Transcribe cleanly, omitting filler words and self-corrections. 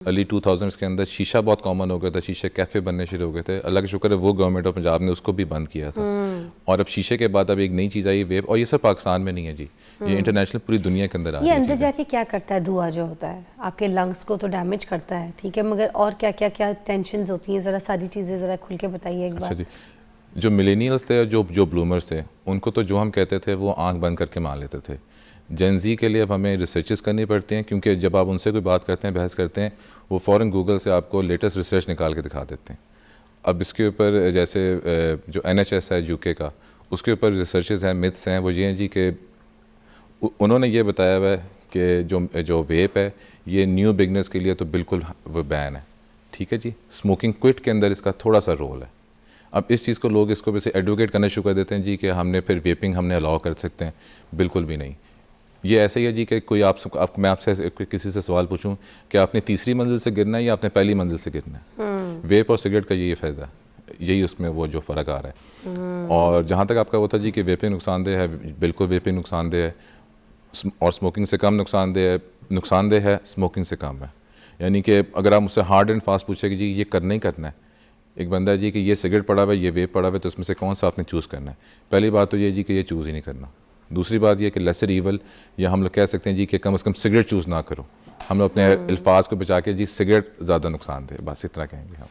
Early 2000s के अंदर शीशा बहुत कॉमन हो गया था, शीशे कैफ़े बनने शुरू हो गए थे। अल्लाह का शुक्र है वो गवर्नमेंट ऑफ पंजाब ने उसको भी बंद किया था। और अब शीशे के बाद अब एक नई चीज़ आई वेप, और ये सब पाकिस्तान में नहीं है जी, ये इंटरनेशनल पूरी दुनिया के अंदर आ रही ये है। अंदर जाके क्या करता है? धुआं जो होता है आपके लंग्स को तो डैमेज करता है, ठीक है, मगर और क्या क्या क्या टेंशन होती हैं? ज़रा सारी चीज़ें ज़रा खुल के बताइए एक अच्छा बार। जी, जो मिलेनियल्स थे, जो ब्लूमर्स थे, उनको तो जो हम कहते थे वो आंख बंद करके मान लेते थे। जेनजी के लिए अब हमें रिसर्चेस करनी पड़ती हैं, क्योंकि जब आप उनसे कोई बात करते हैं, बहस करते हैं, वो फ़ौरन गूगल से आपको लेटेस्ट रिसर्च निकाल के दिखा देते हैं। अब इसके ऊपर जैसे जो NHS है यूके का, उसके ऊपर रिसर्चेस हैं, मिथ्स हैं, वो ये हैं जी कि उन्होंने ये बताया हुआ है कि जो वेप है ये न्यू बिगनर्स के लिए तो बिल्कुल वो बैन है, ठीक है जी। स्मोकिंग क्विट के अंदर इसका थोड़ा सा रोल है। अब इस चीज़ को लोग इसको वैसे एडवोकेट करना शुरू कर देते हैं जी कि हमने फिर वेपिंग हमने अलाउ कर सकते हैं, बिल्कुल भी नहीं। ये ऐसे ही है जी कि कोई मैं आपसे किसी से सवाल पूछूं कि आपने तीसरी मंजिल से गिरना है या आपने पहली मंजिल से गिरना है, वेप और सिगरेट का यही फ़ायदा है, यही उसमें वो जो फ़र्क आ रहा है। और जहाँ तक आपका वो था जी कि वेपिंग नुकसानदेह है, बिल्कुल वेपिंग नुकसानदेह है, और स्मोकिंग से कम नुकसानदेह है, स्मोकिंग से कम है। यानी कि अगर आप मुझसे हार्ड एंड फास्ट पूछे कि जी ये करना ही करना है, एक बंदा है जी कि ये सिगरेट पड़ा हुआ है, ये वेप पड़ा हुआ है, तो उसमें से कौन सा आपने चूज़ करना है? पहली बात तो ये जी कि ये चूज़ ही नहीं करना। दूसरी बात ये कि लेसर ईवल, या हम लोग कह सकते हैं जी कि कम से कम सिगरेट चूज़ ना करो। हम लोग अपने अल्फाज को बचा के जी सिगरेट ज़्यादा नुकसान दे, बस इतना कहेंगे हम।